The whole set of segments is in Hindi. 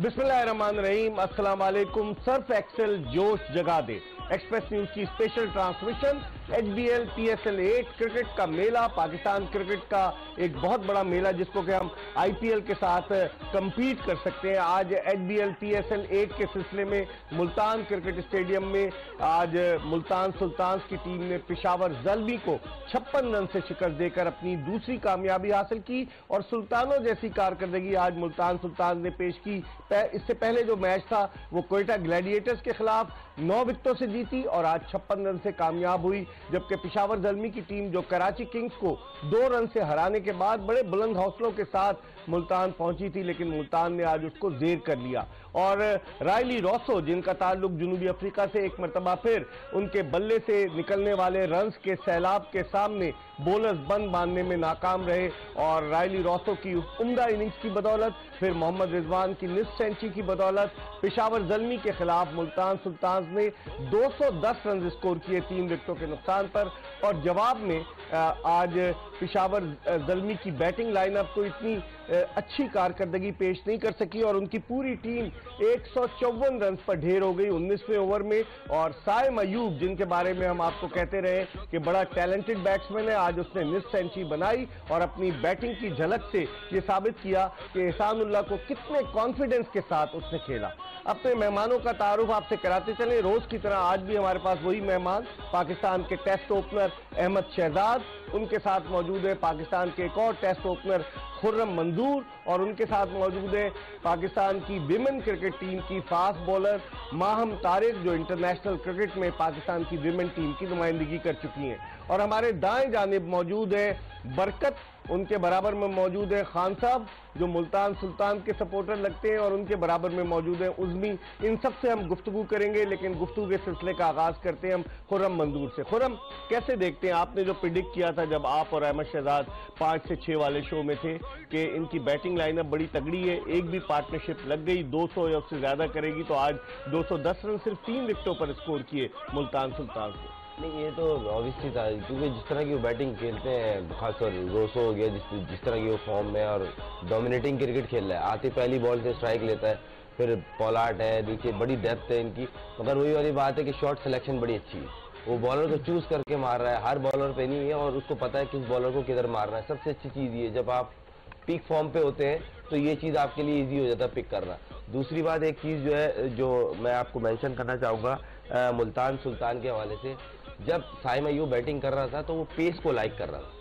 बिस्मिल्लाहिर्रहमानिर्रहीम, अस्सलाम वालेकुम। सर्फ एक्सेल जोश जगा दे एक्सप्रेस न्यूज की special transmission. HBL PSL 8 cricket का मेला, पाकिस्तान क्रिकेट का एक बहुत बड़ा मेला जिसको कि हम IPL के साथ कंपीट कर सकते हैं। आज HBL PSL 8 के सिलसिले में मुल्तान क्रिकेट स्टेडियम में आज मुल्तान सुल्तान्स की टीम ने पेशावर ज़ल्मी को 56 रन से शिकस्त देकर अपनी दूसरी कामयाबी हासिल की और सुल्तानों जैसी कारकर्दगी आज मुल्तान सुल्तान ने पेश की। इससे पहले जो मैच था वो कोयटा ग्लैडिएटर्स के खिलाफ 9 विकेटों से जीती और आज 56 रन से कामयाब हुई, जबकि पेशावर ज़ल्मी की टीम जो कराची किंग्स को 2 रन से हराने के बाद बड़े बुलंद हौसलों के साथ मुल्तान पहुंची थी, लेकिन मुल्तान ने आज उसको जेर कर लिया। और रायली रॉसो, जिनका ताल्लुक जनूबी अफ्रीका से, एक मरतबा फिर उनके बल्ले से निकलने वाले रन्स के सैलाब के सामने बोलर्स बंद बांधने में नाकाम रहे और रायली रॉसो की उम्दा इनिंग्स की बदौलत, फिर मोहम्मद रिजवान की निस्फ सेंचुरी की बदौलत पेशावर ज़ल्मी के खिलाफ मुल्तान सुल्तान्स ने 210 रन स्कोर किए 3 विकेटों के नुकसान पर। और जवाब में आज पेशावर ज़ल्मी की बैटिंग लाइनअप को इतनी अच्छी कारकर्दगी पेश नहीं कर सकी और उनकी पूरी टीम 154 रन पर ढेर हो गई 19वें ओवर में। और साइम अयूब, जिनके बारे में हम आपको कहते रहे कि बड़ा टैलेंटेड बैट्समैन है, आज उसने निस्फ सेंचुरी बनाई और अपनी बैटिंग की झलक से ये साबित किया कि एहसानुल्लाह को कितने कॉन्फिडेंस के साथ उसने खेला। अपने मेहमानों का तारुफ आपसे कराते चले। रोज की तरह आज भी हमारे पास वही मेहमान, पाकिस्तान के टेस्ट ओपनर अहमद शहजाद, उनके साथ मौजूद है पाकिस्तान के एक और टेस्ट ओपनर खुर्रम मंजूर और उनके साथ मौजूद है पाकिस्तान की विमेन क्रिकेट टीम की फास्ट बॉलर माहम तारिक, जो इंटरनेशनल क्रिकेट में पाकिस्तान की विमेन टीम की नुमाइंदगी कर चुकी हैं। और हमारे दाएं जानिब मौजूद है बरकत, उनके बराबर में मौजूद है खान साहब जो मुल्तान सुल्तान के सपोर्टर लगते हैं, और उनके बराबर में मौजूद है उज़मी। इन सब से हम गुफ्तगू करेंगे, लेकिन गुफ्तगू के सिलसिले का आगाज करते हैं हम खुर्रम मंजूर से। खुर्रम, कैसे देखते हैं, आपने जो प्रिडिक्ट किया था जब आप और अहमद शहजाद 5 से 6 वाले शो में थे कि इनकी बैटिंग लाइनअप बड़ी तगड़ी है, एक भी पार्टनरशिप लग गई 200 या उससे ज्यादा करेगी, तो आज 210 रन सिर्फ 3 विकेटों पर स्कोर किए मुल्तान सुल्तान से? नहीं, ये तो ऑब्वियसली था, क्योंकि जिस तरह की वो बैटिंग खेलते हैं, खासकर रोसो हो गया, जिस तरह की वो फॉर्म में और डोमिनेटिंग क्रिकेट खेल रहा है, आते पहली बॉल से स्ट्राइक लेता है, फिर पॉलार्ड है, देखिए बड़ी डेप्थ है इनकी। मगर वही वाली बात है कि शॉट सिलेक्शन बड़ी अच्छी है, वो बॉलर को चूज करके मार रहा है, हर बॉलर पे नहीं है और उसको पता है किस बॉलर को किधर मारना है। सबसे अच्छी चीज़ ये, जब आप पीक फॉर्म पे होते हैं तो ये चीज़ आपके लिए ईजी हो जाता है पिक करना। दूसरी बात, एक चीज़ जो है जो मैं आपको मेंशन करना चाहूँगा मुल्तान सुल्तान के हवाले से, जब साइम अयूब बैटिंग कर रहा था तो वो पेस को लाइक कर रहा था,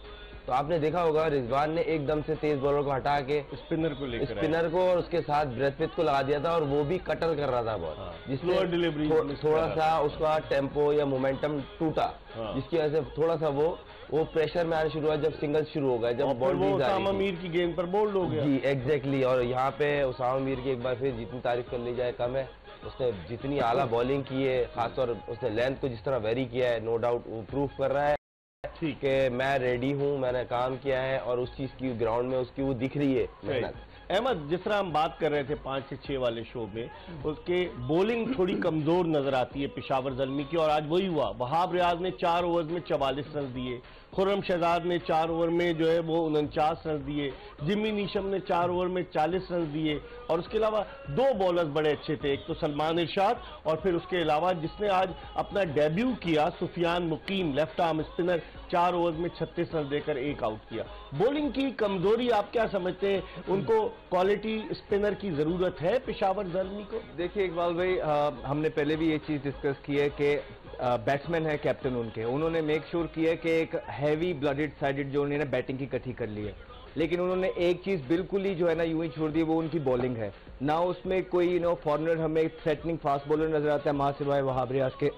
तो आपने देखा होगा रिजवान ने एकदम से तेज बॉलर को हटा के स्पिनर को और उसके साथ ब्रेथपिट को लगा दिया था और वो भी कटर कर रहा था बॉल, जिसमें थोड़ा सा उसका टेम्पो या मोमेंटम टूटा, जिसकी वजह से थोड़ा सा वो प्रेशर में आना शुरू हुआ जब सिंगल शुरू हो गया, जब बॉल उसामा मीर की गेंद पर बोल्ड हो गया। जी एग्जैक्टली। और यहाँ पे उसामा मीर की एक बार फिर जितनी तारीफ कर ली जाए कम है, उसने जितनी आला बॉलिंग की है, खासतौर उसने लेंथ को जिस तरह वेरी किया है, नो डाउट वो प्रूफ कर रहा है कि मैं रेडी हूँ, मैंने काम किया है और उस चीज की ग्राउंड में उसकी वो दिख रही है मेहनत। अहमद, जिस तरह हम बात कर रहे थे 5 से 6 वाले शो में, उसके बॉलिंग थोड़ी कमजोर नजर आती है पेशावर ज़ल्मी की, और आज वही हुआ। वहाब रियाज ने 4 ओवर में 44 रन दिए, खुर्रम शहजाद ने 4 ओवर में जो है वो 49 रन दिए, जिम्मी नीशम ने 4 ओवर में 40 रन दिए, और उसके अलावा 2 बॉलर्स बड़े अच्छे थे, एक तो सलमान इरशाद और फिर उसके अलावा जिसने आज अपना डेब्यू किया सुफियान मुकीम, लेफ्ट आर्म स्पिनर, 4 ओवर में 36 रन देकर 1 आउट किया। बॉलिंग की कमजोरी आप क्या समझते हैं, उनको क्वालिटी स्पिनर की जरूरत है पेशावर ज़ल्मी को? देखिए इकबाल भाई, हमने पहले भी ये चीज डिस्कस की है कि बैट्समैन है कैप्टन उन्होंने मेक श्योर किया कि एक हैवी ब्लडेड साइडेड जो उन्होंने बैटिंग की इकट्ठी कर ली है, लेकिन उन्होंने एक चीज बिल्कुल ही जो है ना यूं ही छोड़ दी, वो उनकी बॉलिंग है ना। उसमें कोई फॉरनर हमें थ्रेटनिंग फास्ट बॉलर नजर आता है मां सिवाय वहाब रियाज के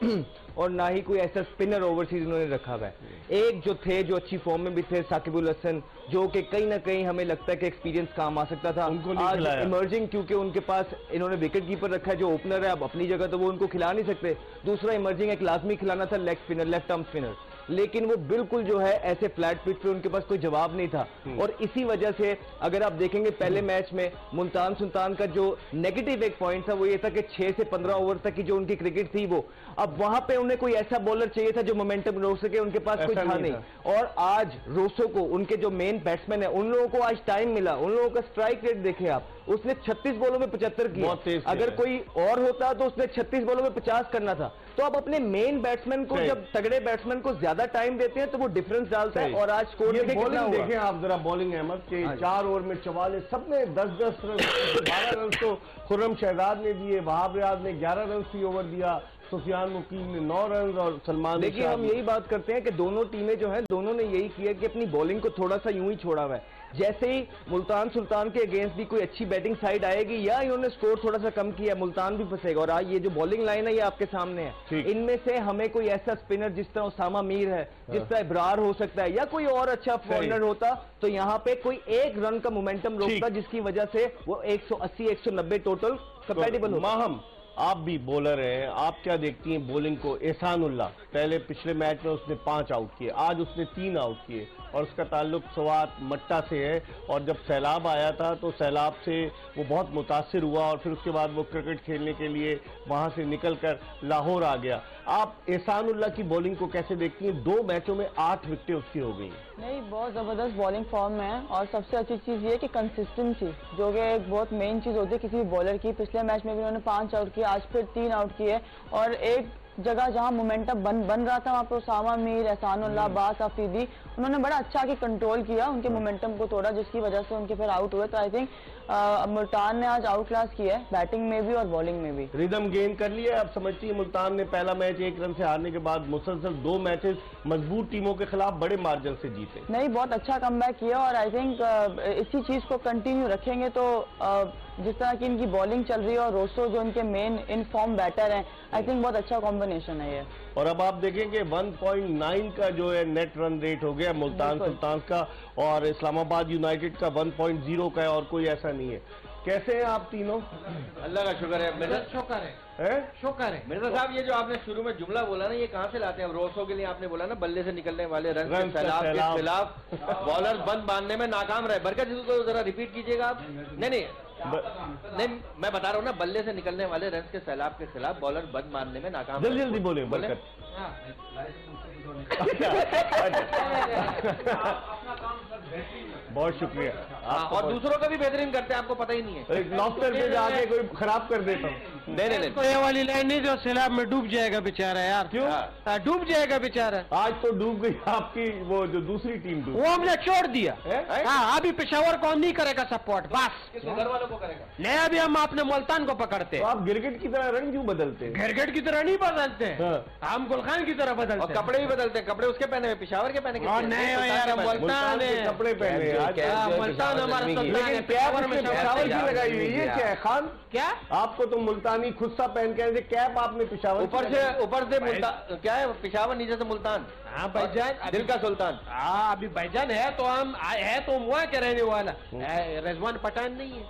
और ना ही कोई ऐसा स्पिनर ओवरसीज उन्होंने रखा हुआ है। एक जो थे, जो अच्छी फॉर्म में भी थे, साकिबुल हसन, जो कि कहीं ना कहीं हमें लगता है कि एक्सपीरियंस काम आ सकता था, आज इमर्जिंग, क्योंकि उनके पास इन्होंने विकेट कीपर रखा है जो ओपनर है, अब अपनी जगह तो वो उनको खिला नहीं सकते। दूसरा इमर्जिंग एक लाजमी खिलाना था leg spinner, left arm spinner, लेकिन वो बिल्कुल जो है ऐसे फ्लैट पिच पे उनके पास कोई जवाब नहीं था। और इसी वजह से अगर आप देखेंगे पहले मैच में मुल्तान सुल्तान का जो नेगेटिव एक पॉइंट था वो ये था कि 6 से 15 ओवर तक की जो उनकी क्रिकेट थी वो, अब वहां पे उन्हें कोई ऐसा बॉलर चाहिए था जो मोमेंटम रोक सके, उनके पास कोई था नहीं। और आज रोसो को, उनके जो मेन बैट्समैन है, उन लोगों को आज टाइम मिला। उन लोगों का स्ट्राइक रेट देखें आप, उसने 36 बॉलों में 75 किया। अगर कोई और होता तो उसने 36 बॉलों में 50 करना था। तो आप अपने मेन बैट्समैन को, जब तगड़े बैट्समैन को ज्यादा टाइम देते हैं तो वो डिफरेंस डालता है। और आज स्कोर देखें आप जरा बॉलिंग अहमद के 4 ओवर में 44, सबने 10-10 रन, 12 रन तो खुर्रम शहजाद ने दिए, वहाब रियाज ने 11 रन फी ओवर दिया, सुफियान मुकीम ने 9 रन और सलमान। देखिए हम यही बात करते हैं कि दोनों टीमें जो हैं, दोनों ने यही किया कि अपनी बॉलिंग को थोड़ा सा यूं ही छोड़ा हुआ है। जैसे ही मुल्तान सुल्तान के अगेंस्ट भी कोई अच्छी बैटिंग साइड आएगी या इन्होंने स्कोर थोड़ा सा कम किया, मुल्तान भी फंसेगा। और आज ये जो बॉलिंग लाइन है ये आपके सामने है, इनमें से हमें कोई ऐसा स्पिनर जिस तरह उसामा मीर है, जिस तरह इब्रार हो सकता है, या कोई और अच्छा फॉरनर होता तो यहाँ पे कोई एक रन का मोमेंटम रोकता, जिसकी वजह से वो 180-190 टोटल कंपैटिबल होता। माहम, आप भी बॉलर हैं, आप क्या देखती हैं बॉलिंग को? एहसानुल्लाह पहले पिछले मैच में उसने 5 आउट किए, आज उसने 3 आउट किए और उसका ताल्लुक सवात मट्टा से है। और जब सैलाब आया था तो सैलाब से वो बहुत मुतासिर हुआ और फिर उसके बाद वो क्रिकेट खेलने के लिए वहां से निकलकर लाहौर आ गया। आप एहसानुल्लाह की बॉलिंग को कैसे देखती हैं? 2 मैचों में 8 विकेटें उसकी हो गई। नहीं, बहुत जबरदस्त बॉलिंग फॉर्म में है और सबसे अच्छी चीज ये है कि कंसिस्टेंसी, जो कि एक बहुत मेन चीज होती है किसी भी बॉलर की। पिछले मैच में भी उन्होंने 5 आउट किए, आज फिर 3 आउट किए और एक जगह जहां मोमेंटम बन रहा था वहां पर उसामा मीर, एहसानुल्लाह, बास अफरीदी, उन्होंने बड़ा अच्छा की कंट्रोल किया, उनके मोमेंटम को तोड़ा, जिसकी वजह से उनके फिर आउट हुए। तो आई थिंक मुल्तान ने आज आउट क्लास किया है, बैटिंग में भी और बॉलिंग में भी। रिदम गेन कर लिया। अब समझती है मुल्तान ने पहला मैच 1 रन से हारने के बाद मुसलसल 2 मैचेस मजबूत टीमों के खिलाफ बड़े मार्जिन से जीते। नहीं, बहुत अच्छा कमबैक किया और आई थिंक इसी चीज को कंटिन्यू रखेंगे तो जिस तरह की इनकी बॉलिंग चल रही है और रोसो जो इनके मेन इन फॉर्म बैटर हैं, आई थिंक बहुत अच्छा कॉम्बिनेशन है ये। और अब आप देखेंगे 1.9 का जो है नेट रन रेट हो गया मुल्तान सुल्तान का और इस्लामाबाद यूनाइटेड का 1.0 का है और कोई ऐसा नहीं है। कैसे हैं आप तीनों? अल्लाह का शुक्र है। मेरा शुक्र है, शुक्र है। मिर्जा साहब, ये जो आपने शुरू में जुमला बोला ना, ये कहाँ से लाते हैं? रोसो के लिए आपने बोला ना, बल्ले से निकलने वाले रन के सैलाब के खिलाफ बॉलर बंद बांधने में नाकाम रहे। बरकत जी को जरा रिपीट कीजिएगा आप। नहीं, मैं बता रहा हूँ ना, बल्ले से निकलने वाले रन के सैलाब के खिलाफ बॉलर बंद मारने में नाकाम। जल्दी जल्दी बोले बरकत। बहुत शुक्रिया। और दूसरों का भी बेहतरीन करते हैं, आपको पता ही नहीं है। लॉफ्टर पे जाके कोई खराब कर देता हूँ। नहीं, ये वाली लाइन नहीं जो सैलाब में डूब जाएगा बेचारा यार। क्यों डूब जाएगा बेचारा? आज तो डूब गई आपकी वो जो दूसरी टीम डूब, वो हमने छोड़ दिया। हाँ, अभी पेशावर को हम नहीं करेगा सपोर्ट, बस घर वालों को करेगा। नहीं, अभी हम अपने मुल्तान को पकड़ते तो आप गिरगिट की तरह रंग क्यों बदलते हैं? गिरगिट की तरह नहीं बदलते, हम गुलखान की तरह बदलते। और कपड़े भी बदलते हैं, कपड़े उसके पहने हुए, पेशावर के पहने और नहीं हो यार, मुल्तान है, कपड़े पहने मुल्तान हमारा सुल्तान है, पेशावर में पेशावर की लगाई हुई है। क्या है खान? क्या आपको तो मुल्तानी खुद सा पहन के कैप आपने पेशावर ऊपर से मुल्तान क्या है, पेशावर नीचे से मुल्तान। हाँ भाईजान, दिल का सुल्तान। हाँ अभी भाईजान है तो हम है तो वहाँ के रहने वाला। रिजवान पठान नहीं है,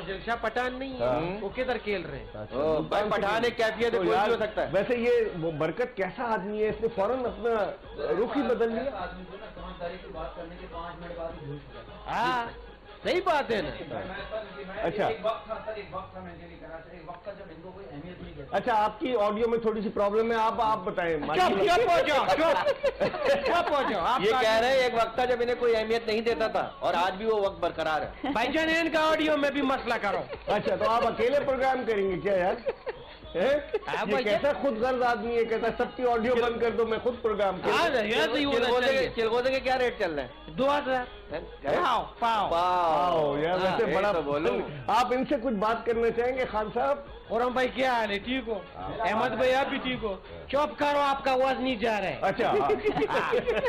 दिलशाह पठान नहीं है, वो किधर खेल रहे हैं? भाई पठान एक कैफियत कोई भी हो सकता है। वैसे ये वो बरकत कैसा आदमी है, इसने फौरन अपना रुख ही बदल लिया। हाँ सही बात है ना। अच्छा अच्छा, आपकी ऑडियो में थोड़ी सी प्रॉब्लम है, आप बताएं। ये कह रहे हैं एक वक्त था जब इन्हें कोई अहमियत नहीं देता था और आज भी वो वक्त बरकरार है। भाईजान इनका ऑडियो में भी मसला करो। अच्छा, तो आप अकेले प्रोग्राम करेंगे क्या यार? ये कैसा खुद गर्ज आदमी है, कहता सबकी ऑडियो बंद कर दो, मैं खुद प्रोग्राम चिलगोजे के क्या रेट चल रहे हैं? 2000 पाओ यार, वैसे बड़ा बोलो। आप इनसे कुछ बात करना चाहेंगे खान साहब? और हम भाई क्या हाल है? ठीक हो? अहमद भाई आप भी ठीक हो? चुप करो, आपका आवाज नहीं जा रहा है। अच्छा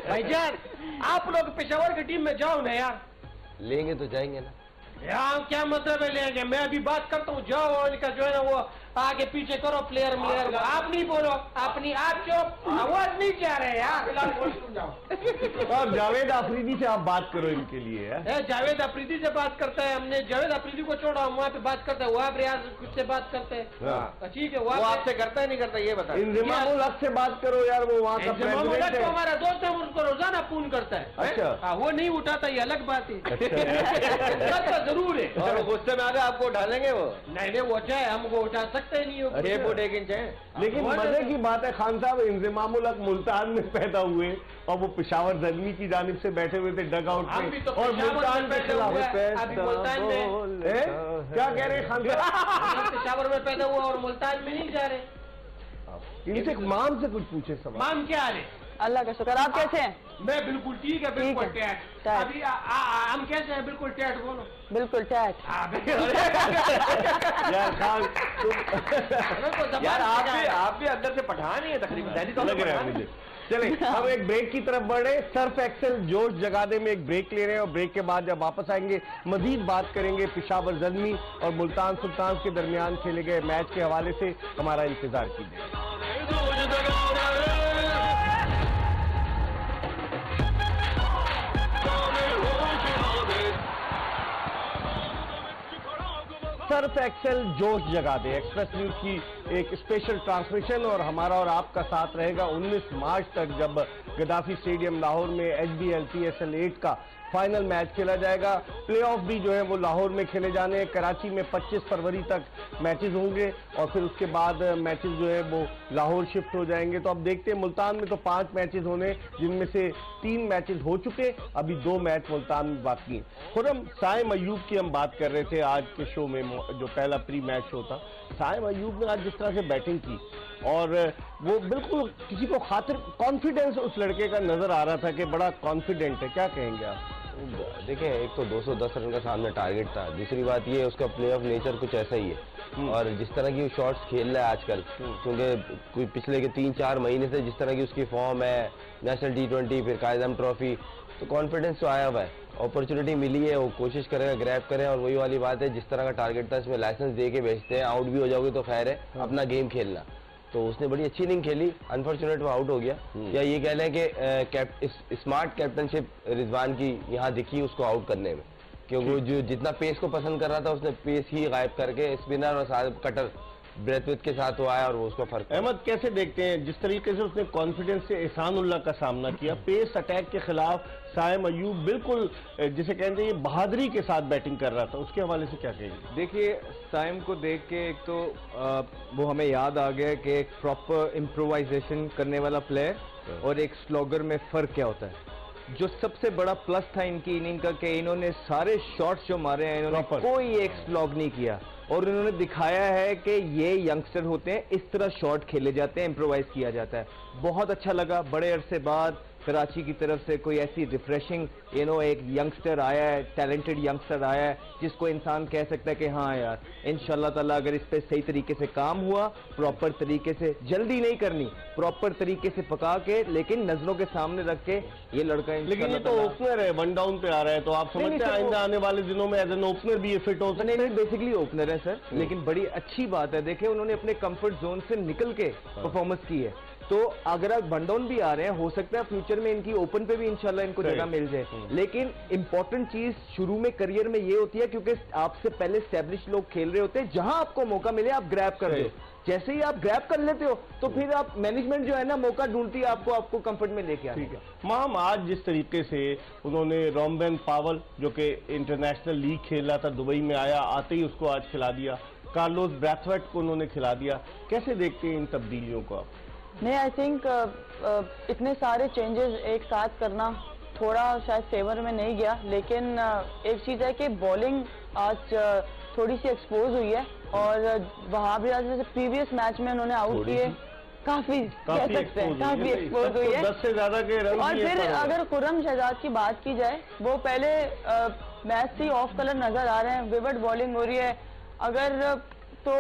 भाईजान, आप लोग पेशावर की टीम में जाओ ना यार। लेंगे तो जाएंगे ना यार, क्या मतलब है लेंगे? मैं अभी बात करता हूँ, जाओ, इनका जो है ना वो आगे पीछे करो प्लेयर प्लेयर, आप नहीं बोलो, अपनी आप चुप, आवाज नहीं जा रहे यार। और जावेद अफरीदी से आप बात करो इनके लिए। जावेद अफरीदी से बात करता है, हमने जावेद अफरीदी को छोड़ा, हम वहाँ पे बात करते हैं, वहाँ रियाज से बात करते हैं, ठीक है। वो आपसे करता है नहीं करता ये बता। इंजमामुल हक से बात करो यार, वो वहाँ का प्रेसिडेंट है। हमारा दोस्त है, उसको रोजाना फोन करता है। अच्छा, वो नहीं उठाता, ये अलग बात है। जरूर है। और गुस्से में आगे आपको उठा लेंगे वो? नहीं वो चाहे हमको उठा सकते ही नहीं। 6 फुट 1 इंच है। लेकिन मजे की बात है खान साहब, इंजमामुल हक मुल्तान में पैदा हुए और वो पेशावर ज़ल्मी की जानिब से बैठे हुए थे डग आउट में, और मुल्तान के खिलाफ क्या कह रहे हैं खान साहब? पेशावर में पैदा हुआ और मुल्तान में नहीं जा रहे। इनसे माम से कुछ पूछे सवाल। माम क्या है? अल्लाह का शुक्र, आप कैसे हैं? मैं बिल्कुल ठीक है, बिल्कुल टैट। अभी हम कैसे हैं? बिल्कुल टैट, बोलो। बिल्कुल टैट। यार खान यार आप भी अंदर से पठान ही है तकरीबन, लग रहा है मुझे। चले हम एक ब्रेक की तरफ बढ़े। सर्फ एक्सेल जोश जगादे में एक ब्रेक ले रहे हैं और ब्रेक के बाद जब वापस आएंगे मजीद बात करेंगे पेशावर ज़ल्मी और मुल्तान सुल्तान के दरमियान खेले गए मैच के हवाले से। हमारा इंतजार कीजिए। सर्फ एक्सेल जोश जगा दे एक्सप्रेस न्यूज की एक स्पेशल ट्रांसमिशन और हमारा और आपका साथ रहेगा 19 मार्च तक, जब गद्दाफी स्टेडियम लाहौर में HBL PSL 8 का फाइनल मैच खेला जाएगा। प्लेऑफ भी जो है वो लाहौर में खेले जाने हैं। कराची में 25 फरवरी तक मैचेस होंगे और फिर उसके बाद मैचेस जो है वो लाहौर शिफ्ट हो जाएंगे। तो अब देखते हैं, मुल्तान में तो 5 मैचेस होने, जिनमें से 3 मैचेस हो चुके, अभी 2 मैच मुल्तान में बाकी हैं। खुरम साइम अयूब की हम बात कर रहे थे आज के शो में, जो पहला प्री मैच शो था। साइम अयूब ने आज जिस तरह से बैटिंग की और वो बिल्कुल किसी को खातिर कॉन्फिडेंस उस लड़के का नजर आ रहा था कि बड़ा कॉन्फिडेंट है, क्या कहेंगे आप? देखिए, एक तो 210 रन का सामने टारगेट था, दूसरी बात ये उसका प्ले ऑफ नेचर कुछ ऐसा ही है। और जिस तरह की वो शॉट्स खेल रहा है आजकल, क्योंकि कोई पिछले के 3-4 महीने से जिस तरह की उसकी फॉर्म है, नेशनल T20 फिर कायदम ट्रॉफी, तो कॉन्फिडेंस तो आया हुआ है। अपॉर्चुनिटी मिली है, वो कोशिश करेगा, ग्रैब करें। और वही वाली बात है, जिस तरह का टारगेट था इसमें लाइसेंस दे के भेजते हैं, आउट भी हो जाओगे तो खैर है, अपना गेम खेलना। तो उसने बड़ी अच्छी इनिंग खेली, अनफॉर्चुनेट वो आउट हो गया। या ये कह लें कि स्मार्ट कैप्टनशिप रिजवान की यहाँ दिखी उसको आउट करने में, क्योंकि वो जो जितना पेस को पसंद कर रहा था उसने पेस ही गायब करके स्पिनर और साथ कटर ब्रेथ विथ के साथ वो आया और वो उसका फर्क। अहमद, कैसे देखते हैं जिस तरीके से उसने कॉन्फिडेंस से एहसानुल्लाह का सामना किया, पेस अटैक के खिलाफ साइम अयूब बिल्कुल जिसे कहना चाहिए बहादुरी के साथ बैटिंग कर रहा था, उसके हवाले से क्या कहेंगे? देखिए, साइम को देख के एक तो वो हमें याद आ गया कि एक प्रॉपर इम्प्रोवाइजेशन करने वाला प्लेयर और एक स्लॉगर में फ़र्क क्या होता है। जो सबसे बड़ा प्लस था इनकी इनिंग का कि इन्होंने सारे शॉट्स जो मारे हैं इन्होंने कोई एक स्लॉग नहीं किया और इन्होंने दिखाया है कि ये यंगस्टर होते हैं, इस तरह शॉट खेले जाते हैं, इम्प्रोवाइज किया जाता है। बहुत अच्छा लगा, बड़े अरसे बाद कराची की तरफ से कोई ऐसी रिफ्रेशिंग एक यंगस्टर आया है, टैलेंटेड यंगस्टर आया है, जिसको इंसान कह सकता है कि हाँ यार, इंशाल्लाह ताला अगर इस पे सही तरीके से काम हुआ, प्रॉपर तरीके से, जल्दी नहीं करनी, प्रॉपर तरीके से पका के, लेकिन नजरों के सामने रख के ये लड़का। लेकिन ये तो ओपनर है, 1 डाउन पे आ रहा है, तो आप समझते हैं आइंदा आने वाले दिनों में एज एन ओपनर भी ये फिट हो सकता है? नहीं, बेसिकली ओपनर है सर, लेकिन बड़ी अच्छी बात है, देखिए उन्होंने अपने कंफर्ट जोन से निकल के परफॉर्मेंस की है। तो अगर आप 1 डाउन भी आ रहे हैं, हो सकता है फ्यूचर में इनकी ओपन पे भी इंशाल्लाह इनको जगह मिल जाए। लेकिन इंपॉर्टेंट चीज शुरू में करियर में ये होती है, क्योंकि आपसे पहले एस्टेब्लिश लोग खेल रहे होते हैं, जहां आपको मौका मिले आप ग्रैब कर दो। जैसे ही आप ग्रैब कर लेते हो तो फिर आप मैनेजमेंट जो है ना मौका ढूंढती है आपको कंफर्ट में लेके आती है। माम, आज जिस तरीके से उन्होंने रॉम्बेन पावल जो कि इंटरनेशनल लीग खेल रहा था, दुबई में आया, आते ही उसको आज खिला दिया, कार्लोस ब्रैथवेट को उन्होंने खिला दिया, कैसे देखते हैं इन तब्दीलियों को आप? नहीं, आई थिंक इतने सारे चेंजेस एक साथ करना थोड़ा शायद फेवर में नहीं गया, लेकिन एक चीज़ है कि बॉलिंग आज थोड़ी सी एक्सपोज हुई है और वहाँ भी आज जैसे प्रीवियस मैच में उन्होंने आउट किए, काफी कह सकते हैं, काफी एक्सपोज हुई है, 10 से ज्यादा के रन। और फिर अगर खुर्रम शहजाद की बात की जाए, वो पहले मैच से ऑफ कलर नजर आ रहे हैं, विविड बॉलिंग हो रही है, अगर तो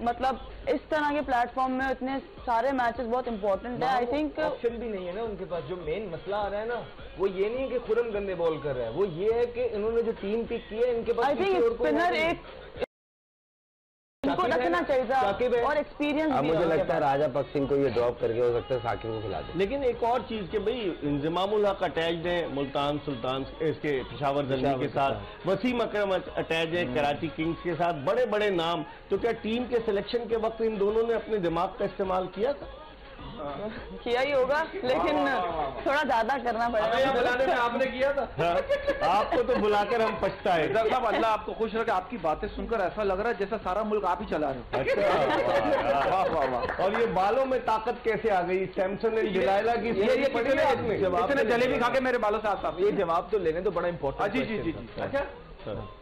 मतलब इस तरह के प्लेटफॉर्म में इतने सारे मैचेस बहुत इंपॉर्टेंट है। आई थिंक ऑप्शन भी नहीं है ना उनके पास। जो मेन मसला आ रहा है ना, वो ये नहीं है कि खुर्रम गंदे बॉल कर रहा है, वो ये है कि इन्होंने जो टीम पिक की है इनके पास आई थिंक स्पिनर एक उनको रखना चाहिए था और एक्सपीरियंस अब भी मुझे है लगता है राजा पक सिंह को ये ड्रॉप करके हो सकता है साकिब को खिला दे। लेकिन एक और चीज के भाई इंजमामुल हक अटैच्ड है मुल्तान सुल्तान इसके पेशावर जल्दी के साथ, वसीम अकरम अटैच है कराची किंग्स के साथ, बड़े बड़े नाम। तो क्या टीम के सिलेक्शन के वक्त इन दोनों ने अपने दिमाग का इस्तेमाल किया था? किया ही होगा, लेकिन थोड़ा ज्यादा करना पड़ेगा। बुलाने में आपने किया था। आपको तो बुलाकर हम पछताए। साहब अल्लाह आपको खुश रखे, आपकी बातें सुनकर ऐसा लग रहा है जैसा सारा मुल्क आप ही चला रहे हो। अच्छा, और ये बालों में ताकत कैसे आ गई? सैमसन एंड डिलाइला की ये पड़ी है आपने? इतने जलेबी खा के मेरे बालों से साहब ये जवाब तो लेने तो बड़ा इम्पोर्टेंट। जी जी जी। अच्छा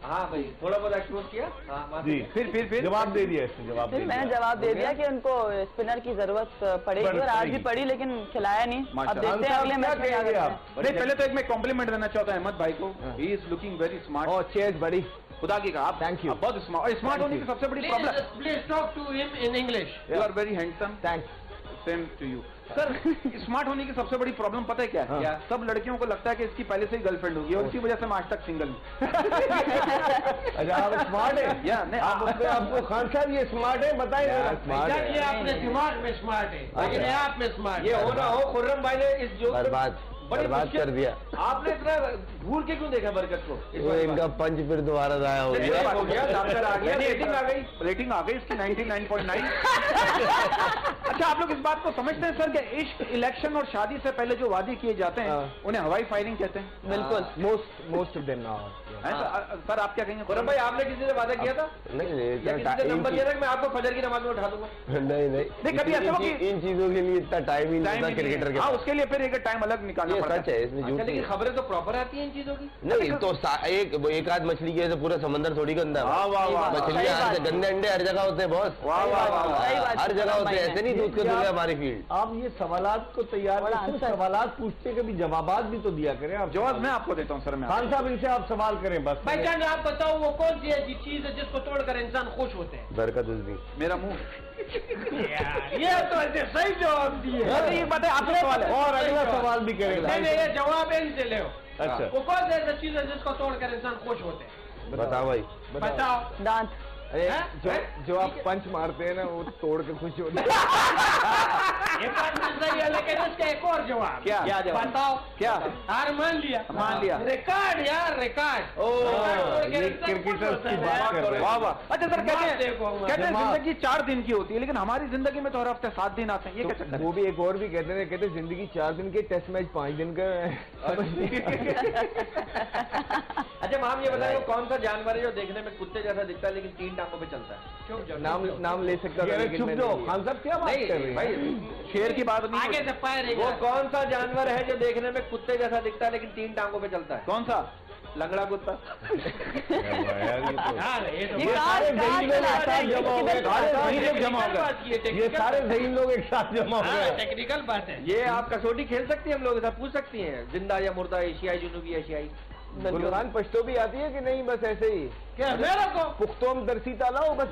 हाँ भाई, थोड़ा बहुत एक्सपोज किया। हाँ जी, फिर जवाब दे दिया इसने, जवाब दे दिया। मैंने जवाब दे दिया कि उनको स्पिनर की जरूरत पड़ेगी और आज भी पड़ी, लेकिन खिलाया नहीं। अब देखते हैं अगले मैच में क्या करते हैं। नहीं, पहले तो एक मैं कॉम्प्लीमेंट देना चाहता हूँ अहमद भाई को। He is looking very smart. और चेयर्स बड़ी खुदा की कहा, थैंक यू। बहुत स्मार्ट होने की सबसे बड़ी problem. Please talk to him in English. You are very handsome. Thanks. Same to you sir. Smart होने की सबसे बड़ी प्रॉब्लम पता है क्या है? क्या? सब लड़कियों को लगता है कि इसकी पहले से ही गर्लफ्रेंड होगी और इसी वजह से मैं आज तक सिंगल हूँ। अच्छा, आप स्मार्ट है? या नहीं, आप अपने आपको खान साहब ये स्मार्ट है बताइए। ये अपने दिमाग में स्मार्ट है, लेकिन ये आप में स्मार्ट ये हो ना हो, खुर्रम भाई ने इस जोक बर्बाद कर दिया। आपने इतना घूर के क्यों देखा बरकत को? वो इनका पंच फिर दोबारा जाया हो गया। हो गया, डॉक्टर आ गया, रेटिंग आ गई, रेटिंग आ गई इसकी 99.9। अच्छा, आप लोग इस बात को समझते हैं सर कि इश्क, इलेक्शन और शादी से पहले जो वादे किए जाते हैं उन्हें हवाई फायरिंग कहते हैं? बिल्कुल, most of them now. Sir आप क्या कहेंगे? खुर्रम भाई, आपने किसी से वादा किया था? नहीं या किसी से नंबर लिया था कि मैं आपको फजर की नमाज में उठा दूंगा? नहीं कभी ऐसा हो कि इन चीजों के लिए इतना टाइम ही नहीं था क्रिकेटर के हाँ, पास। उसके लिए फिर एक टाइम अलग निकालना ये पड़ता सच है, इसमें झूठ नहीं लेकिन है। खबरें तो प्रॉपर आती हैं इन चीजों की। नहीं तो एक आध मछली की वजह से पूरा समंदर थोड़ी गंदा है। वाह वाह वाह, मछलियाँ गंदे अंडे हर जगह होते हैं बॉस। वाह वाह वाह, हर जगह होते हैं, ऐसे नहीं दूध का दुनिया हमारी फील्ड। आप ये सवालात को तैयार बड़ा करके आंसर। सवालात पूछते कभी जवाबात भी तो दिया करें आप। जवाब मैं आपको देता हूँ सर। मैं खान साहब इनसे आप सवाल करें बस। भाईजान, आप बताओ वो कौन सी ऐसी चीज है जिसको तोड़कर इंसान खुश होते हैं? बरकत उस भी मेरा मुंह। ये तो ऐसे सही जवाब दिए। ये बात है, आपका सवाल है। और अगला सवाल भी करेगा। नहीं, ये जवाब इनसे ले। अच्छा, वो कौन सी ऐसी चीज है जिसको तोड़कर इंसान खुश होते हैं? बताओ भाई। बताओ। दांत। अरे हैं? जो आप पंच मारते हैं ना वो तोड़ के खुश होते हैं। ये बात तो सही है, लेकिन इसका एक और जवाब। क्या जवाब? बताओ। क्या? हार मान लिया। मान लिया। रिकॉर्ड यार, रिकॉर्ड। ये क्रिकेटर्स की बात कर रहे हैं। वाह वाह। अच्छा सर, कहते देखो, हैं जिंदगी 4 दिन की होती है, लेकिन हमारी जिंदगी में तो हर हफ्ते 7 दिन आते हैं। ये क्या चक्कर है? वो भी एक और भी कहते हैं, कहते जिंदगी 4 दिन के, टेस्ट मैच 5 दिन का अच्छा माम, ये बताइए कौन सा जानवर है जो देखने में कुत्ते जैसा दिखता है लेकिन 3 टांगों पे चलता है? नाम ले सकता था, अरे लेकिन चुप मैं जाओ, नहीं लिया। खान साहब क्या बात कर रहे हैं? भाई शेर की बात नहीं। आगे से पैर वो कौन सा जानवर है जो देखने में कुत्ते जैसा दिखता है लेकिन 3 टांगों पे चलता है? कौन सा? लंगड़ा कुत्ता। ये सारे जहीन लोग एक साथ जमा हो गए। ये सारे जहीन लोग एक साथ जमा हो गए। टेक्निकल बात है। ये आप कसौटी खेल सकती हैं, हम लोग ऐसा पूछ सकती हैं, जिंदा या मुर्दा, एशियाई, जुनूबी एशियाई। गुलखान पश्तो भी आती है कि नहीं? बस ऐसे ही क्या मेरे को पुख्तोम दरसी तालाओ बस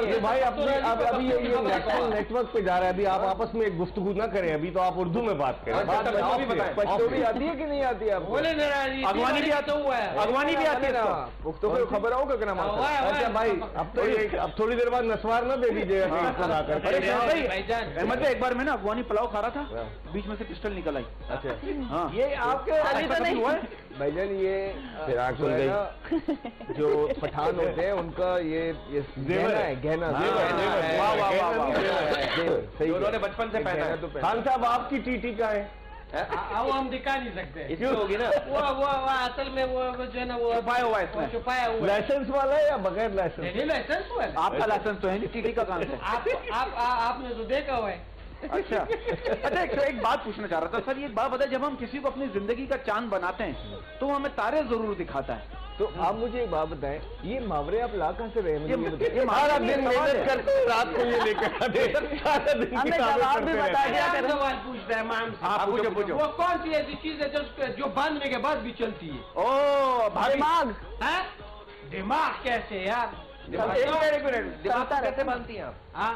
ये भाई अपने अब अभी ये नेशनल नेटवर्क पे जा रहा है। अभी आप आपस में एक गुफ्तगू ना करें, अभी तो आप उर्दू में बात करें। अच्छा, तब आप भी बताएं। पश्तो भी आती है कि नहीं आती है आपको? बोले अगवानी भी आती हुआ है। अगवानी भी आती है ना। पुख्तों को खबर होगा कि ना? अच्छा भाई, अब तो ये अब थोड़ी देर बाद नस्वार ना दे दीजिएगा अहमद भाई, एक बार मैं ना अफगानी पुलाव खा रहा था, बीच में से पिस्टल निकल आई। अच्छा, हाँ, ये आपके अभी तो नहीं हुआ है। भाईजान ये फिर आँख खुल जो है गई। ना, जो पठान होते हैं उनका ये गहना है, गहना। वाह वाह वाह वाह। सही जो उन्होंने बचपन से पहना है। तो खान साहब आपकी टीटी का है? वो हम दिखा नहीं सकते। इसकी होगी ना। वो असल में वो जो है ना वो छुपाया हुआ है इसमें। छुपाया हुआ है। लाइसेंस वाला है या बगैर लाइसेंस? नहीं, लाइसेंस हुआ है। आपका लाइसेंस तो है नहीं, टीटी का काम है। आपने तो देखा हुआ है। अच्छा अच्छा, एक बात पूछना चाह रहा था सर। ये एक बात बताए, जब हम किसी को अपनी जिंदगी का चांद बनाते हैं तो हमें तारे जरूर दिखाता है। तो आप मुझे एक बात बताएं, ये मुहावरे आप ला कहाँ से रहे हैं? ये सारा दिन मेहनत करते हैं, रात को ये लेकर आते हैं, सारा दिन की हमें तारीफ जवाब भी करते बता हैं। दिया क्या करें। सवाल पूछता है मैम? हाँ, पूछो। वो कौन सी ऐसी चीज है जो बांधने के बाद भी चलती है? ओ भाभी, दिमाग। हैं? दिमाग कैसे यार? एक मिनट, दिमाग चलता कैसे बांधती हैं आप? हाँ?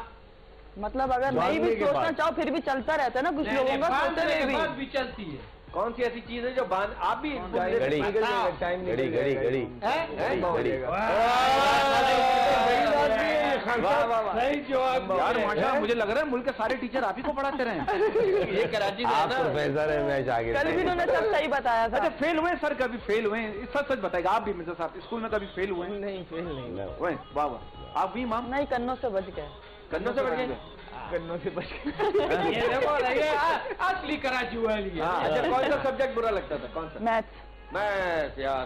मतलब अगर नहीं भी सोचना चाहो फिर भी चलता रहता है ना कुछ लोगों का, सोचते बांधने हुए के भी। बाद भी चलती है। कौन सी ऐसी चीज है जो बांध, आप भी घड़ी टाइम घड़ी घड़ी घड़ी हैं? घड़ी बहुत घड़ी। देगा। बड़ी बात भी है, ये खान साहब, सही जवाब यार माशा, मुझे लग रहा है मुल्क के सारे टीचर आप ही को पढ़ाते रहे। ये कराची से है आप ना। प्रोफेसर है, मैच आगे कल भी उन्होंने सब सही बताया था। अच्छा फेल हुए सर, कभी फेल हुए? सच सच बताएगा, आप भी मिर्जा साहब स्कूल में कभी फेल हुए? नहीं, फेल नहीं हुए? वाह वाह। आप भी माम? नहीं, कन्नों से बच गए। कन्नों से बच गए? करनों से बच गए। ये देखो ये असली कराची वाली है। अच्छा, कौन सा सब्जेक्ट बुरा लगता था? कौन सा? मैथ्स। मैथ यार,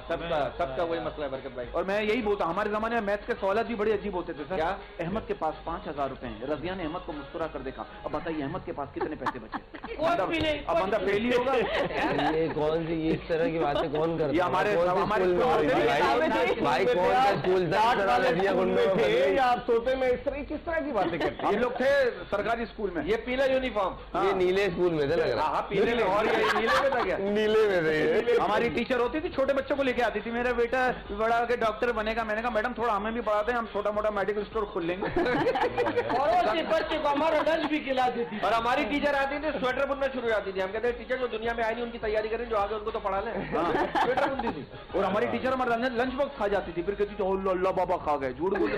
सबका वही मसला है बरकत भाई। और मैं यही बोलता, हमारे जमाने में मैथ्स के सवाल भी बड़े अजीब होते थे सर। क्या? अहमद के पास 5000 रुपए हैं। रजिया ने अहमद को मुस्कुरा कर देखा, अब बताइए अहमद के पास कितने पैसे बचे? अब बंदा फेल ही होगा। ये कौन सी इस तरह की बातें कौन करता है? ये हमारे कौन से हमारे स्कूल में स्कूल होती में है? भाई कौन सा स्कूल था इस तरह लड़कियां गुंडों में थे बदली? या आप सोते में इस तरह किस तरह की बातें करते हम लोग थे सरकारी स्कूल में। ये पीला यूनिफॉर्म। ये नीले स्कूल में थे लग रहा हाँ पीले में, और ये नीले में था क्या? है। नीले में थे ये। हमारी टीचर होती थी, छोटे बच्चों को लेके आती थी, मेरा बेटा बड़ा के डॉक्टर बनेगा। मैंने कहा मैडम थोड़ा हमें भी पढ़ाते हैं, हम छोटा मोटा मेडिकल स्टोर खोल लेंगे। और वो बच्चे को हमारा लंच भी खिला देती। और हमारी टीचर आती थी, स्वेटर बुनना शुरू हो जाती थी। हम कहते हैं टीचर जो दुनिया में आई नहीं उनकी तैयारी करें, जो आगे उनको तो पढ़ा लें। स्वेटर बुनती थी। और हमारी टीचर हमारा लंच बॉक्स खा जाती थी, फिर कहती थी अल्लाह बाबा खा गए, झूठ बोल।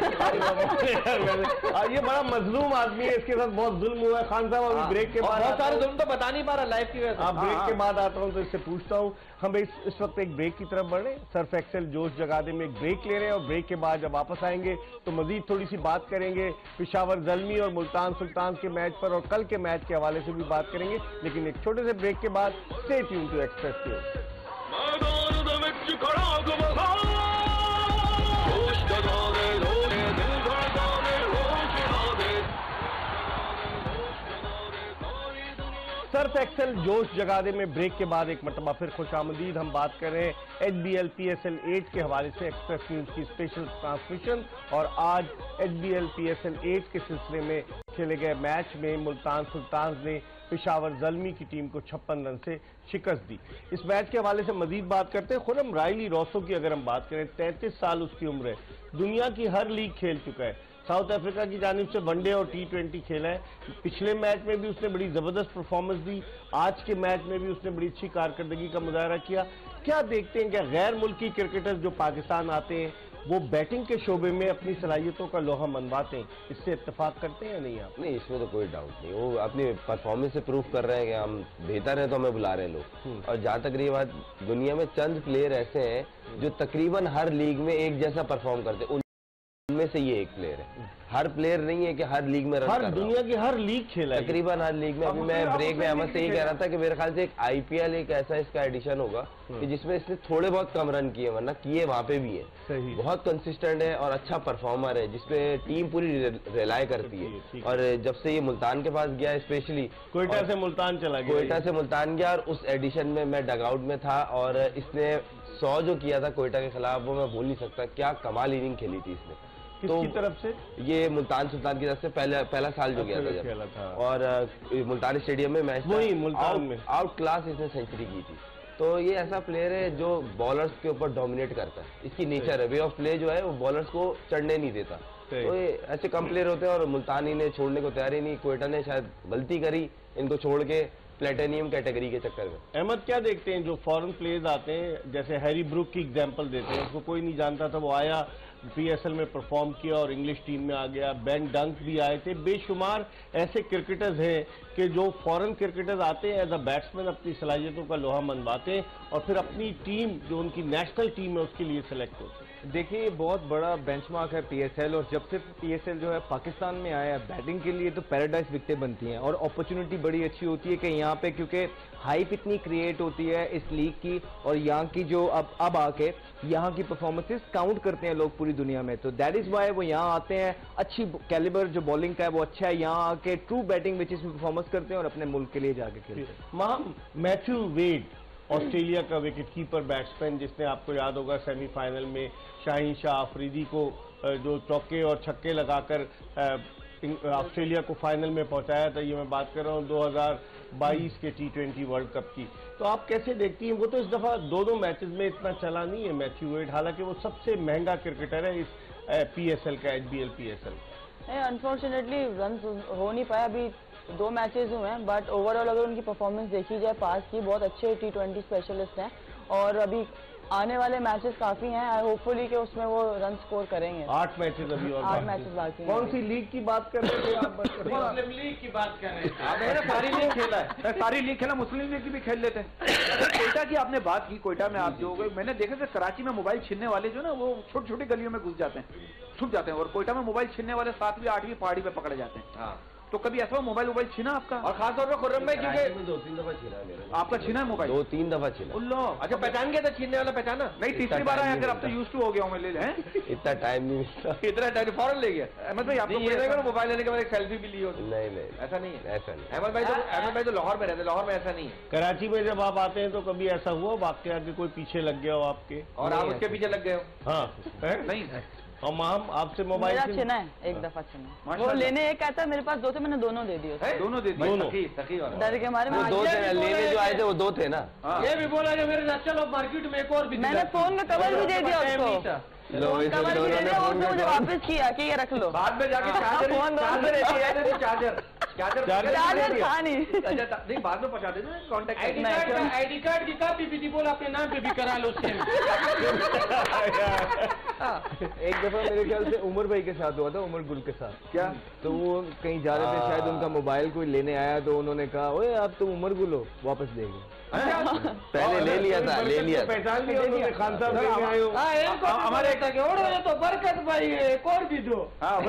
ये बड़ा मजलूम आदमी है, इसके साथ बहुत जुल्म हुआ है। खान साहब अभी ब्रेक के बाद बहुत सारे जुल्म तो बता नहीं पा रहा लाइफ की वजह से। आप ब्रेक के बाद आता हूं तो इससे पूछता हूं, हम इस वक्त एक ब्रेक की तरफ बढ़ रहे हैं। सर्फ एक्सेल जोश जगादे में एक ब्रेक ले रहे हैं और ब्रेक के बाद जब वापस आएंगे तो मजीद थोड़ी सी बात करेंगे पेशावर ज़ल्मी और मुल्तान सुल्तान के मैच पर और कल के मैच के हवाले से भी बात करेंगे, लेकिन एक छोटे से ब्रेक के बाद stay tune to Express News. Surf Excel जोश जगादे में ब्रेक के बाद एक मरतबा फिर खुशामदीद। हम बात कर रहे हैं HBL PSL 8 के हवाले से एक्सप्रेस न्यूज़ की स्पेशल ट्रांसमिशन। और आज HBL PSL 8 के सिलसिले में खेले गए मैच में मुल्तान सुल्तान ने पेशावर ज़ल्मी की टीम को 56 रन से शिकस्त दी। इस मैच के हवाले से मजीद बात करते हैं। खुरम राइली रोसो की अगर हम बात करें, 33 साल उसकी उम्र है, दुनिया की हर लीग खेल चुका है। साउथ अफ्रीका की जानिब से वनडे और T20 खेला है। पिछले मैच में भी उसने बड़ी जबरदस्त परफॉर्मेंस दी, आज के मैच में भी उसने बड़ी अच्छी कारकर्दगी का मुजाहरा किया। क्या देखते हैं, क्या गैर मुल्की क्रिकेटर्स जो पाकिस्तान आते हैं वो बैटिंग के शोबे में अपनी सलाहियतों का लोहा मनवाते हैं, इससे इत्तेफाक करते हैं या नहीं आप? नहीं, इसमें तो कोई डाउट नहीं, वो अपनी परफॉर्मेंस से प्रूव कर रहे हैं कि हम बेहतर हैं तो हमें बुला रहे हैं लोग। और जहाँ तक रही बात, दुनिया में चंद प्लेयर ऐसे हैं जो तकरीबन हर लीग में एक जैसा परफॉर्म करते हैं, उनमें से ये एक प्लेयर है। हर प्लेयर नहीं है कि हर लीग में रन कर रहा हो। दुनिया की हर लीग खेला है, तकरीबन हर लीग में। अभी मैं ब्रेक में अहमद से ही कह रहा था कि मेरे ख्याल से एक IPL एक ऐसा इसका एडिशन होगा कि जिसमें इसने थोड़े बहुत कम रन किए, वरना किए वहां पे भी है। सही। बहुत कंसिस्टेंट है और अच्छा परफॉर्मर है, जिसपे टीम पूरी रिलाय करती है। और जब से ये मुल्तान के पास गया, स्पेशली कोयटा से मुल्तान चला गया, कोयटा से मुल्तान गया, और उस एडिशन में मैं डगआउट में था और इसने 100 जो किया था कोयटा के खिलाफ, वो मैं भूल नहीं सकता। क्या कमाल इनिंग खेली थी इसने। किसकी तरफ से? ये मुल्तान सुल्तान की तरफ से पहला साल जो गया था जब, और मुल्तान स्टेडियम में मैच वही मुल्तान में आउट क्लास इसने सेंचुरी की थी। तो ये ऐसा प्लेयर है जो बॉलर्स के ऊपर डोमिनेट करता है, इसकी नेचर है, वे ऑफ प्ले जो है वो बॉलर्स को चढ़ने नहीं देता। तो ये ऐसे कम प्लेयर होते हैं और मुल्तानी ने छोड़ने को तैयार ही नहीं। कोयटा ने शायद गलती करी इनको छोड़ के प्लेटिनियम कैटेगरी के चक्कर में। अहमद क्या देखते हैं जो फॉरेन प्लेयर्स आते हैं, जैसे हैरी ब्रूक की एग्जांपल देते हैं, उसको कोई नहीं जानता था, वो आया PSL में परफॉर्म किया और इंग्लिश टीम में आ गया। बेन डंक भी आए थे। बेशुमार ऐसे क्रिकेटर्स हैं कि जो फॉरेन क्रिकेटर्स आते हैं एज अ बैट्समैन, अपनी सलाहियतों का लोहा मनवाते हैं और फिर अपनी टीम जो उनकी नेशनल टीम है उसके लिए सेलेक्ट होते हैं। देखिए, ये बहुत बड़ा बेंचमार्क है PSL, और जब से PSL जो है पाकिस्तान में आया है बैटिंग के लिए, तो पैराडाइज विकेटें बनती हैं और अपॉर्चुनिटी बड़ी अच्छी होती है कि यहाँ पे, क्योंकि हाइप इतनी क्रिएट होती है इस लीग की, और यहाँ की जो अब आके यहाँ की परफॉर्मेंसेस काउंट करते हैं लोग पूरी दुनिया में। तो दैट इज वाई वो यहाँ आते हैं। अच्छी कैलिबर जो बॉलिंग का है वो अच्छा है, यहाँ आके ट्रू बैटिंग विच में परफॉर्मेंस करते हैं और अपने मुल्क के लिए जाके खेलते हैं। मैथ्यू वेड, ऑस्ट्रेलिया का विकेट कीपर बैट्समैन, जिसने आपको याद होगा सेमीफाइनल में शाहीन शाह अफरीदी को जो चौके और छक्के लगाकर ऑस्ट्रेलिया को फाइनल में पहुंचाया था। ये मैं बात कर रहा हूं 2022 के T20 वर्ल्ड कप की। तो आप कैसे देखती हैं? वो तो इस दफा दो मैचेस में इतना चला नहीं है मैथ्यू वेड, हालांकि वो सबसे महंगा क्रिकेटर है इस PSL का, HBL PSL। अनफॉर्चुनेटली रन हो नहीं पाया, अभी 2 मैचेस हुए हैं, बट ओवरऑल अगर उनकी परफॉर्मेंस देखी जाए पास की, बहुत अच्छे T20 स्पेशलिस्ट हैं और अभी आने वाले मैचेस काफी हैं, होपफुली कि उसमें वो रन स्कोर करेंगे। 8 मैचेस अभी और 8 मैचेस बाकी हैं। कौन सी लीग की बात कर रहे थे आप? मुस्लिम लीग की बात कर रहे हैं। आपने सारी लीग खेला है, सारी लीग खेला, मुस्लिम लीग की भी खेल लेते हैं। कोयटा की आपने बात की, कोयटा में आप जो मैंने देखा था कराची में मोबाइल छीनने वाले जो ना वो छोटी छोटी गलियों में घुस जाते हैं, छुप जाते हैं, और कोयटा में मोबाइल छीनने वाले 7वीं 8वीं पहाड़ी पे पकड़े जाते हैं। तो कभी ऐसा मोबाइल छीना आपका? और खासतौर पर खुर्रम भाई क्योंकि 2-3 दफा छीना है मेरा। आपका छीना है मोबाइल? 2-3 दफा छीना। उल्लो, अच्छा पहचान गया था छीनने वाला, पहचाना? नहीं, तीसरी बार आया, अगर अब तो यूज टू हो गया हूँ मैं, ले लें। इतना टाइम नहीं मिलता। इतना टाइम फौरन ले गया। अहमद भाई आपको ये देखो मोबाइल लेने के बाद एक सेल्फी भी ली हो? नहीं, ऐसा नहीं है। ऐसा नहीं। अहमद भाई तो लाहौर में रहते, लाहौर में ऐसा नहीं है। कराची में जब आप आते हैं तो कभी ऐसा हुआ वाकया कि कोई पीछे लग गया हो आपके? और आप उसके पीछे लग गए हो? हाँ है? नहीं और हम आपसे मोबाइल मेरा छिना है, एक दफा छिना। वो लेने एक कहता है, मेरे पास 2 थे, मैंने दोनों दे दिए। दोनों दे दिए? दोनों। सखी वाला। डर के मारे वो 2 थे, लेने जो आए थे वो 2 थे ना। ये भी बोला कि मेरे साथ चलो मार्केट में एक और भी मैंने फोन में कवर भी दे दिया उसको, कवर भी दे दिया, उसने मुझे वापस किया कि ये रख लो। बाद में जाके फोन चार्जर था नहीं। अच्छा नहीं, बाद में पहुंचा देते कॉन्टेक्ट। आईडी कार्ड की कॉपी भी थी, बोला अपने नाम पे भी करा लो उससे। एक दफा मेरे ख्याल से उमर भाई के साथ हुआ था, उमर गुल के साथ। क्या? तो वो कहीं जा रहे थे, शायद उनका मोबाइल कोई लेने आया, तो उन्होंने कहा ओए आप तो उमर गुल हो, वापस दे गए। पहले ले लिया था। पहचान लिया उन्होंने, खान साहब लेके आए हो। हमारे तो बरकत भाई एक और भी दो। हाँ,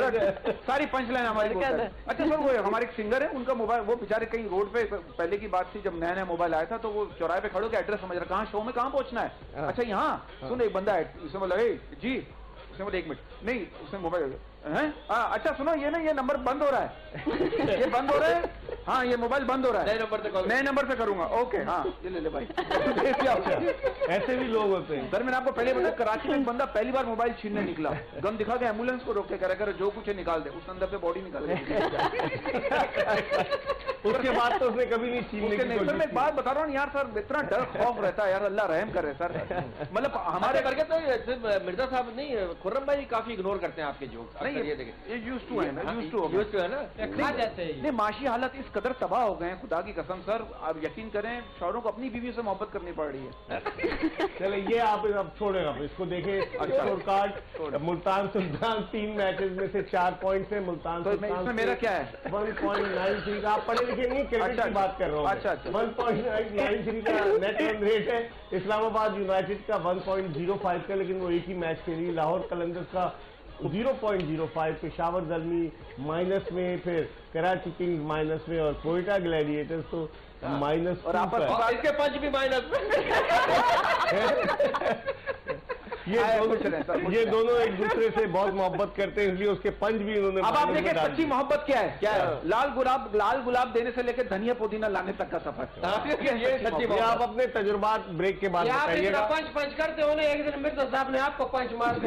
सारी पंच लाइन हमारी। अच्छा सर, वो हमारे एक सिंगर है, उनका मोबाइल, वो बेचारे कहीं रोड पे, पहले की बात थी जब नया नया मोबाइल आया था, तो वो चौराहे पे खड़ो के एड्रेस समझ रहा, कहाँ शो में कहाँ पहुंचना है? अच्छा यहाँ सुन, एक बंदा है, उसने बोला जी, उसने बोला 1 मिनट, नहीं उसने मोबाइल है, अच्छा सुनो, ये ना ये नंबर बंद हो रहा है, ये बंद हो रहा है, हाँ ये मोबाइल बंद हो रहा है, नए नंबर से करूंगा, ओके हाँ ये ले ले भाई। ऐसे भी लोग होते हैं सर। मैंने आपको पहले बताया, कराची में एक बंदा पहली बार मोबाइल छीनने निकला, गन दिखा के एम्बुलेंस को रोक के कह रहा जो कुछ है निकाल दे, उस अंदर से बॉडी निकाल उसके बाद तो उसने कभी नहीं छीनने की कोशिश की। मैं एक बात बता रहा हूँ यार सर, इतना डर खौफ रहता है यार, अल्लाह रहम करे सर। मतलब हमारे करके तो मिर्जा साहब नहीं, खुर्रम भाई काफी इग्नोर करते हैं आपके जोक्स। नहीं ये यूज टू है ना, यूज टू है ना, खा जाते हैं। नहीं, माशी हालत इस कदर तबाह हो गए हैं, खुदा की कसम सर, आप यकीन करें शौहरों को अपनी बीवी से मोहब्बत करनी पड़ रही है। चले ये आप अब छोड़े, आप इसको देखें score card. Multan Sultan 3 matches में से 4 पॉइंट्स है। मुल्तान सुल्तान इसमें मेरा क्या है? 1.93 का। आप पढ़े लिखे नहीं, क्रिकेट की बात कर रहा हूँ। अच्छा 1.93 का नेट रन रेट है। इस्लामाबाद यूनाइटेड का 1.05 का, लेकिन वो एक ही मैच खेली। लाहौर कलंदर्स का 0.05, पेशावर ज़ल्मी माइनस में, फिर कराची किंग्स माइनस में, और कोयटा ग्लैडिएटर्स तो माइनस। और आप इसके पंच भी माइनस में। ये दोनों एक दूसरे से बहुत मोहब्बत करते हैं, इसलिए उसके पंच भी उन्होंने। अब आप देखिए सच्ची मोहब्बत क्या है, क्या है? लाल गुलाब देने से लेकर धनिया पुदीना लाने तक का सफर। ये सच्ची ये आप अपने तजुर्बात ब्रेक के बाद बताइएगा। पंच करते हो ना, एक दिन मिर्जा साहब ने आपको पंच मार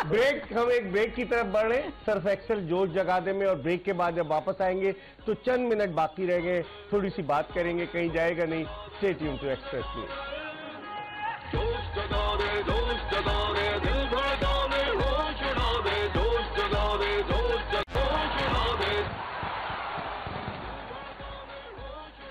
ब्रेक, हम एक ब्रेक की तरफ बढ़ रहे हैं, सर्फ एक्सेल जोश जगा दे में। और ब्रेक के बाद जब वापस आएंगे तो चंद मिनट बाकी रह गए, थोड़ी सी बात करेंगे, कहीं जाएगा नहीं। Stay tune to Express News.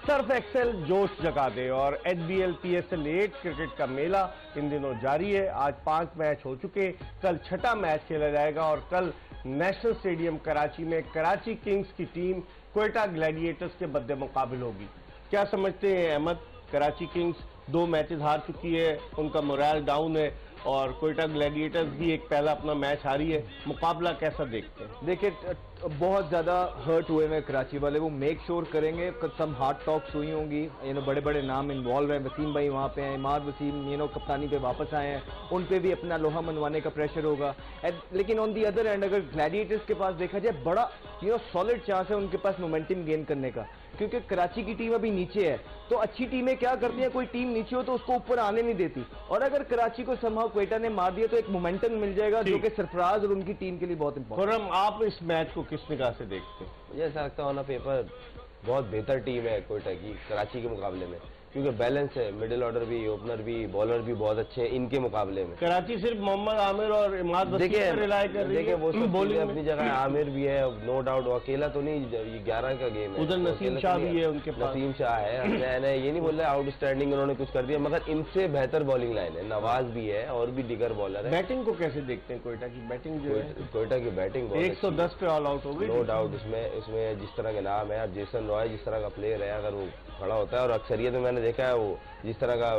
Surf Excel जोश जगा दे। और HBL PSL 8 क्रिकेट का मेला इन दिनों जारी है। आज 5 मैच हो चुके, कल 6ठा मैच खेला जाएगा। और कल नेशनल स्टेडियम कराची में कराची किंग्स की टीम कोयटा ग्लैडिएटर्स के बद्दे मुकाबिल होगी। क्या समझते हैं अहमद? कराची किंग्स 2 मैचेस हार चुकी है, उनका मोरल डाउन है, और कोयटा ग्लैडिएटर्स भी एक पहला अपना मैच हारी है। मुकाबला कैसा देखते हैं? देखिए बहुत ज़्यादा हर्ट हुए हैं कराची वाले, वो मेक श्योर करेंगे, सम हार्ड टॉक्स हुई होंगी, बड़े बड़े नाम इन्वॉल्व हैं। वसीम भाई वहाँ पे हैं, इमाद वसीम कप्तानी पे वापस आए हैं, उन पे भी अपना लोहा मनवाने का प्रेशर होगा। लेकिन ऑन दी अदर एंड अगर ग्लैडिएटर्स के पास देखा जाए, बड़ा सॉलिड चांस है उनके पास मोमेंटम गेन करने का, क्योंकि कराची की टीम अभी नीचे है। तो अच्छी टीमें क्या करती हैं, कोई टीम नीचे हो तो उसको ऊपर आने नहीं देती, और अगर कराची को समहाउ कोयटा ने मार दिया तो एक मोमेंटम मिल जाएगा, जो कि सरफराज और उनकी टीम के लिए बहुत इंपॉर्टेंट। आप इस मैच को किस निगाह से देखते हैं? मुझे ऐसा लगता है ऑन पेपर बहुत बेहतर टीम है कोयटा की कराची के मुकाबले में, क्योंकि बैलेंस है, मिडिल ऑर्डर भी, ओपनर भी, बॉलर भी बहुत अच्छे हैं इनके मुकाबले में। कराची सिर्फ मोहम्मद आमिर और इमाद वसीम पर रिलाय कर रही है। देखिए वो सब चीजें अपनी जगह, आमिर भी है नो डाउट, वो अकेला तो नहीं, ये 11 का गेम है, उधर नसीम शाह भी है उनके पास, नसीम शाह है, मैं ये नहीं बोल रहा आउटस्टैंडिंग उन्होंने कुछ कर दिया, मगर इनसे बेहतर बॉलिंग लाइन है, नवाज भी है और भी दिगर बॉलर है। बैटिंग को कैसे देखते हैं कोयटा की बैटिंग जो है? कोयटा की बैटिंग 110 पे ऑल आउट हो गई, नो डाउट। उसमें जिस तरह के नाम है, अब जेसन रॉय जिस तरह का प्लेयर है, अगर वो खड़ा होता है, और अक्सरियत में मैंने देखा है वो जिस तरह का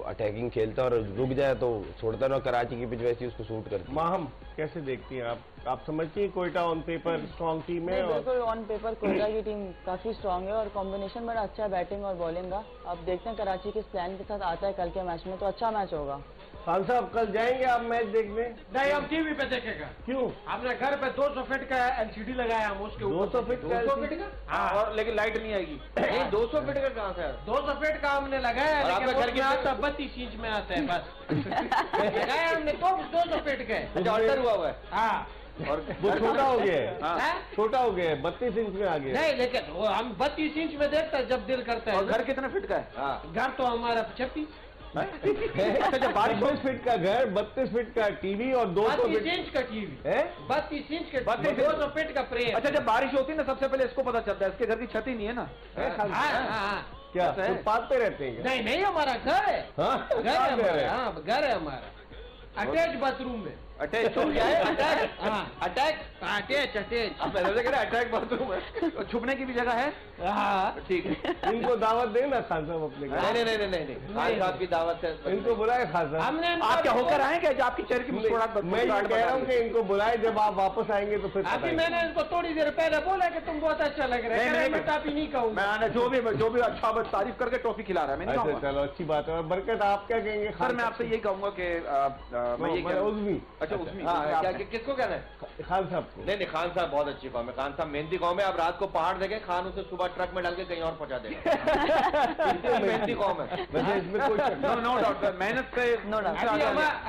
अटैकिंग खेलता है और रुक जाए तो छोड़ता ना, कराची की पिच वैसी उसको सूट करती है। माहम कैसे देखती हैं आप समझती हैं Quetta on paper strong team है? बिल्कुल ऑन पेपर कोयटा की टीम काफी स्ट्रॉन्ग है और कॉम्बिनेशन बड़ा अच्छा है बैटिंग और बॉलिंग का। अब देखते हैं कराची किस प्लान के साथ आता है कल के मैच में, तो अच्छा मैच होगा। खान साहब कल जाएंगे आप मैच देखने? नहीं, हम टीवी पे देखेगा। क्यों? हमने घर पे 200 फीट का एलसीडी लगाया, हम उसके 200 फीट का? 200 फीट का, हाँ। और लेकिन लाइट नहीं आएगी। नहीं, 200 फीट का कहाँ से है? 200 फीट का हमने लगाया, और लेकिन आपका घर घर में आता 32 इंच में आता है बस। लगाया हमने तो 200 फीट का। अच्छा, ऑल्टर हुआ हुआ है। हाँ, और वो छोटा हो गया है, हाँ? छोटा हो गया है, 32 इंच में आ गया। नहीं, लेकिन वो हम 32 इंच में देखते हैं जब दिल करता है। और घर कितने फीट का है? हाँ, घर तो हमारा 36। अच्छा, जब बारिश 32 फीट का घर, 32 फीट का टीवी और 200 32 फीट इंच का टीवी है, 32 इंच का 32 200 फीट का प्रेम। अच्छा, जब बारिश होती है ना सबसे पहले इसको पता चलता है, इसके घर की छत ही नहीं है ना। है? हाँ, क्या ऐसा है? फुटपाथ पे रहते हैं क्या? नहीं नहीं, हमारा घर है, हाँ, घर है फुटपाथ पे हमारा, रहते हैं। हाँ घर है हमारा, अटैच बाथरूम में। अटैच तो क्या है? अटैच, हाँ, अटैच, अटैच। अब पहले से कह रहे अटैच बाथरूम है, तो छुपने की भी जगह है। हाँ, ठीक है। इनको दावत देना खान साहब अपने घर। नहीं, खान साहब की दावत है। इनको बुलाए खान साहब। हमने आप क्या होकर आए क्या? जो आपकी चेहरे की मुस्कुराहट मैं ये कह रहा हूँ कि इनको बुलाए, जब आप वापस आएंगे तो फिर अभी बताएंगे। मैंने इनको थोड़ी देर पहले बोला कि तुम बहुत अच्छा लग रहे नहीं, हैं, नहीं, मैं टापी नहीं कहूँगा। मैंने जो भी अच्छा बस तारीफ करके टॉफी खिला रहा है, मैं नहीं अच्छा कहूँगा। चलो अच्छी बात है। और बरकत आप क्या कहेंगे? सर मैं आपसे यही कहूंगा कि मैं ये कह उज़मी। अच्छा उसमें हाँ, किसको कहना है? खान साहब को। नहीं, खान साहब बहुत अच्छी कौम है। खान साहब मेहनती कौम है। आप रात को पहाड़ देखें, खान उसे सुबह ट्रक में डाल के कहीं और पहुंचा देगा। इतनी मेहनती कौम है। वैसे इसमें कोई शक नहीं। नो डाउट मेहनत से नो डाउट।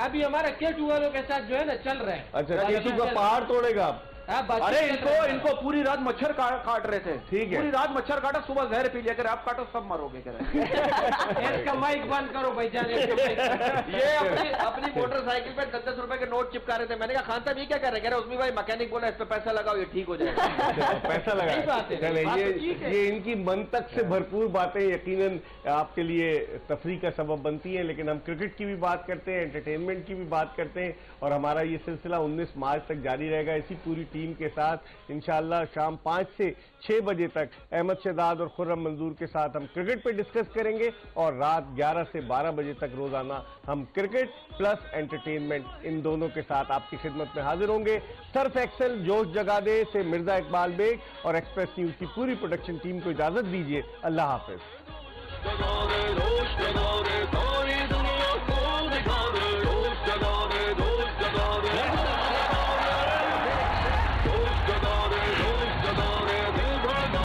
अभी हमारा केटू वालों के साथ जो है ना चल रहे हैं। अच्छा, केचू का पहाड़ तोड़ेगा आप? हाँ, बातचीत अरे चल रही है। इनको पूरी रात मच्छर काट रहे थे। ठीक है। पूरी रात मच्छर काटा, सुबह जहर पी लिया, कर आप काटो सब मरोगे कह रहे। इसका माइक बंद करो भाई जाने। ये अपनी मोटरसाइकिल पे 10-10 रुपए के नोट चिपका रहे थे। मैंने कहा खान साहब ये क्या कर रहे हैं? कह रहे उसमें भाई मैकेनिक बोला इस पे पैसा लगाओ, ये ठीक हो जाएगा। पैसा लगा। सही बात है। चले, बात तो ठीक है। ये इनकी मंतक से भरपूर बातें यकीनन आपके लिए तफरीह का सबब बनती हैं, लेकिन हम क्रिकेट की भी बात करते हैं, एंटरटेनमेंट की भी बात करते हैं, और हमारा ये सिलसिला 19 मार्च तक जारी रहेगा इसी पूरी टीम के साथ। इंशाअल्लाह शाम 5 से 6 बजे तक अहमद शहजाद और खुर्रम मंजूर के साथ हम क्रिकेट पे डिस्कस करेंगे, और रात 11 से 12 बजे तक रोजाना हम क्रिकेट प्लस एंटरटेनमेंट इन दोनों के साथ आपकी खिदमत में हाजिर होंगे। सर्फ एक्सेल जोश जगा दे से मिर्जा इकबाल बेग और एक्सप्रेस न्यूज की पूरी प्रोडक्शन टीम को इजाजत दीजिए। अल्लाह हाफिज।